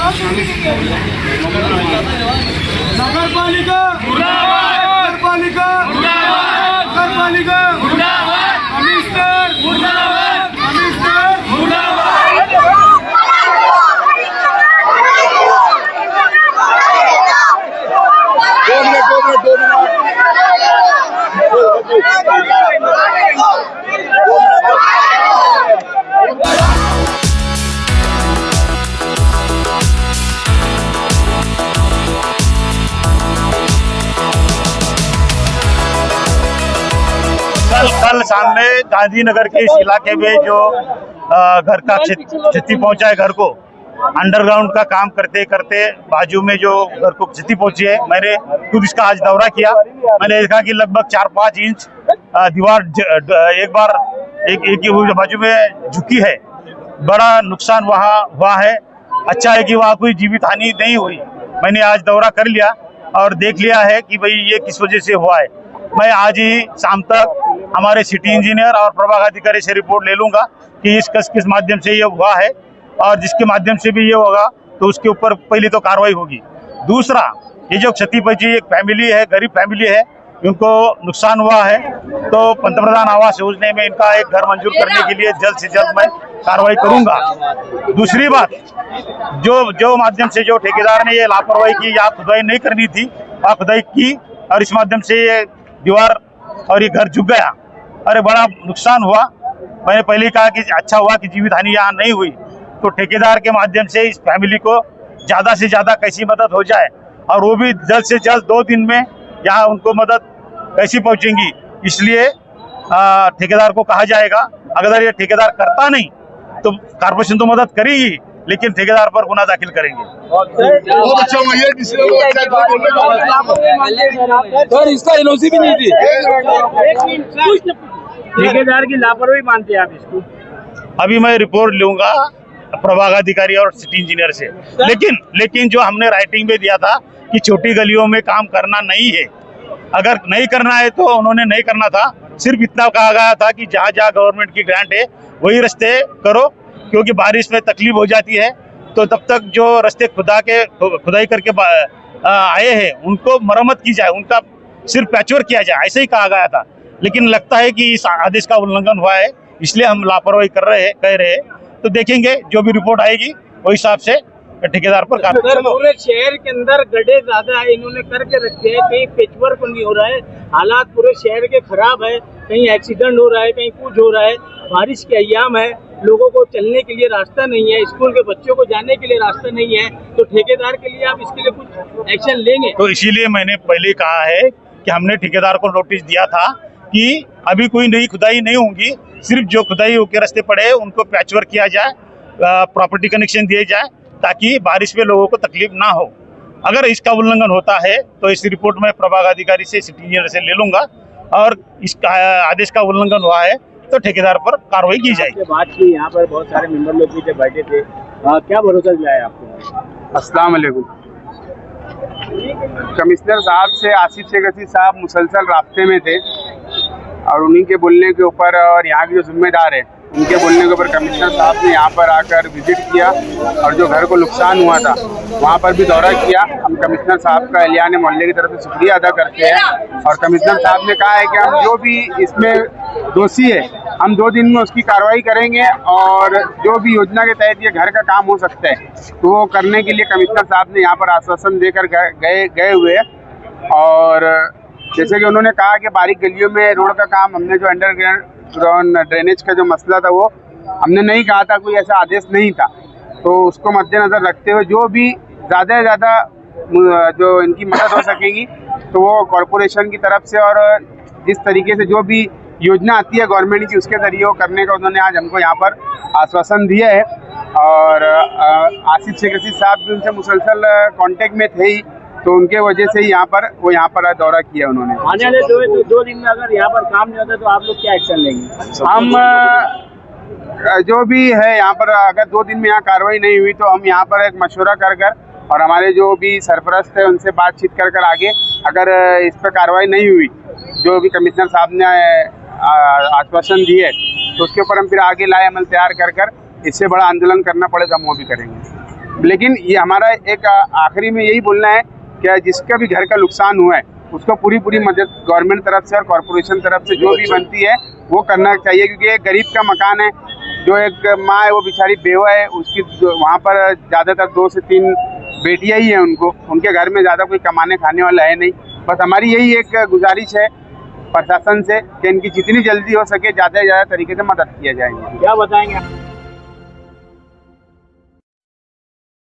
नगरपालिका नगरपालिका नगरपालिका कमिश्नर कमिश्नर कल सामने गांधीनगर के इस इलाके में जो घर का क्षति पहुंचा है, घर को अंडरग्राउंड का काम करते करते बाजू में जो घर को क्षति पहुंची है, मैंने खुद इसका आज दौरा किया। मैंने देखा कि लगभग 4-5 इंच दीवार एक ही बाजू में झुकी है। बड़ा नुकसान वहाँ हुआ है। अच्छा है कि वहाँ कोई जीवित हानि नहीं हुई। मैंने आज दौरा कर लिया और देख लिया है कि भाई ये किस वजह से हुआ है। मैं आज ही शाम तक हमारे सिटी इंजीनियर और प्रभाग अधिकारी से रिपोर्ट ले लूंगा कि किस माध्यम से ये हुआ है, और जिसके माध्यम से भी ये होगा तो उसके ऊपर पहले तो कार्रवाई होगी। दूसरा, ये जो क्षति पहुंची एक फैमिली है, गरीब फैमिली है, उनको नुकसान हुआ है, तो पंतप्रधान आवास योजना में इनका एक घर मंजूर करने के लिए जल्द से जल्द मैं कार्रवाई करूंगा। दूसरी बात, जो माध्यम से जो ठेकेदार ने ये लापरवाही की या खुदाई नहीं करनी थी, वह खुदाई की और इस माध्यम से ये दीवार और ये घर झुक गया। अरे बड़ा नुकसान हुआ। मैंने पहले ही कहा कि अच्छा हुआ कि जीवित हानि यहाँ नहीं हुई। तो ठेकेदार के माध्यम से इस फैमिली को ज़्यादा से ज़्यादा कैसी मदद हो जाए, और वो भी जल्द से जल्द 2 दिन में यहाँ उनको मदद कैसी पहुँचेंगी, इसलिए ठेकेदार को कहा जाएगा। अगर ये ठेकेदार करता नहीं तो कॉर्पोरेशन तो मदद करेगी, लेकिन ठेकेदार पर गुना दाखिल करेंगे। सर इसका एनओसी भी नहीं थी। ठेकेदार की लापरवाही मानते हैं आप इसको? अभी मैं रिपोर्ट लूंगा प्रभाग अधिकारी और सिटी इंजीनियर से, लेकिन जो हमने राइटिंग में दिया था कि छोटी गलियों में काम करना नहीं है, अगर नहीं करना है तो उन्होंने नहीं करना था। सिर्फ इतना कहा गया था कि जहाँ जहाँ गवर्नमेंट की ग्रांट है वही रास्ते करो, क्योंकि बारिश में तकलीफ हो जाती है। तो तब तक जो रास्ते खुदाई करके आए हैं उनको मरम्मत की जाए, उनका सिर्फ पैचवर्क किया जाए, ऐसे ही कहा गया था। लेकिन लगता है कि इस आदेश का उल्लंघन हुआ है, इसलिए हम लापरवाही कह रहे हैं। तो देखेंगे, जो भी रिपोर्ट आएगी वही हिसाब से ठेकेदार पर कार्रवाई। पूरे शहर के अंदर गड्ढे ज्यादा है, इन्होंने करके रखे हैं, कहीं पेचवर्क नहीं हो रहा है, हालात पूरे शहर के खराब है, कहीं एक्सीडेंट हो रहा है, कहीं कुछ हो रहा है। बारिश के अय्याम है, लोगों को चलने के लिए रास्ता नहीं है, स्कूल के बच्चों को जाने के लिए रास्ता नहीं है, तो ठेकेदार के लिए आप इसके लिए कुछ एक्शन लेंगे? तो इसीलिए मैंने पहले कहा है कि हमने ठेकेदार को नोटिस दिया था कि अभी कोई नई खुदाई नहीं होगी, सिर्फ जो खुदाई होकर रास्ते पड़े हैं उनको पैचवर्क किया जाए, प्रॉपर्टी कनेक्शन दिए जाए, ताकि बारिश में लोगों को तकलीफ ना हो। अगर इसका उल्लंघन होता है तो इस रिपोर्ट में प्रभाग अधिकारी से सिटी इंजीनियर से ले लूंगा, और इस आदेश का उल्लंघन हुआ है तो ठेकेदार पर कार्रवाई की जाएगी। बात की, यहाँ पर बहुत सारे मेंबर लोग भी बैठे थे, क्या भरोसा दिलाया आपको? अस्सलाम वालेकुम। कमिश्नर साहब से आसिफ शेख हसी साहब मुसलसल रास्ते में थे, और उन्हीं के बोलने के ऊपर और यहाँ के जो जिम्मेदार है उनके बोलने के ऊपर कमिश्नर साहब ने यहाँ पर आकर विजिट किया, और जो घर को नुकसान हुआ था वहाँ पर भी दौरा किया। हम कमिश्नर साहब का एलियान मोहल्ले की तरफ से शुक्रिया अदा करते हैं, और कमिश्नर साहब ने कहा है कि हम जो भी इसमें दोषी है हम 2 दिन में उसकी कार्रवाई करेंगे, और जो भी योजना के तहत ये घर का काम हो सकता है तो वो करने के लिए कमिश्नर साहब ने यहाँ पर आश्वासन देकर गए हुए हैं। और जैसे कि उन्होंने कहा कि बारीक गलियों में रोड का काम, हमने जो अंडरग्राउंड ड्रेनेज का जो मसला था वो हमने नहीं कहा था, कोई ऐसा आदेश नहीं था, तो उसको मद्देनज़र रखते हुए जो भी ज़्यादा से ज़्यादा जो इनकी मदद हो सकेगी तो वो कॉरपोरेशन की तरफ से, और जिस तरीके से जो भी योजना आती है गवर्नमेंट की उसके ज़रिए वो करने का उन्होंने आज हमको यहाँ पर आश्वासन दिया है। और आसिफ शेख हसी साहब भी उनसे मुसलसल कांटेक्ट में थे ही, तो उनके वजह से ही यहाँ पर दौरा किया उन्होंने। आने वाले 2 दिन में अगर यहाँ पर काम नहीं होता तो आप लोग क्या एक्शन लेंगे? हम जो भी है यहाँ पर, अगर 2 दिन में यहाँ कार्रवाई नहीं हुई तो हम यहाँ पर एक मशवरा कर और हमारे जो भी सरपरस्त है उनसे बातचीत कर आगे अगर इस पर कार्रवाई नहीं हुई, जो भी कमिश्नर साहब ने आश्वासन दिए तो उसके ऊपर हम फिर आगे लाए अमल तैयार कर इससे बड़ा आंदोलन करना पड़े तो हम वो भी करेंगे। लेकिन ये हमारा एक आखिरी में यही बोलना है कि जिसका भी घर का नुकसान हुआ है उसको पूरी मदद गवर्नमेंट तरफ से और कॉरपोरेशन तरफ से जो भी बनती है वो करना चाहिए, क्योंकि एक गरीब का मकान है। जो एक माँ है वो बेचारी बेवा है, उसकी वहाँ पर ज़्यादातर 2 से 3 बेटियां ही हैं, उनके घर में ज़्यादा कोई कमाने खाने वाला है नहीं। बस हमारी यही एक गुजारिश है प्रशासन से कि इनकी जितनी जल्दी हो सके ज़्यादा से ज़्यादा तरीके से मदद किया जाएगी। क्या बताएंगे?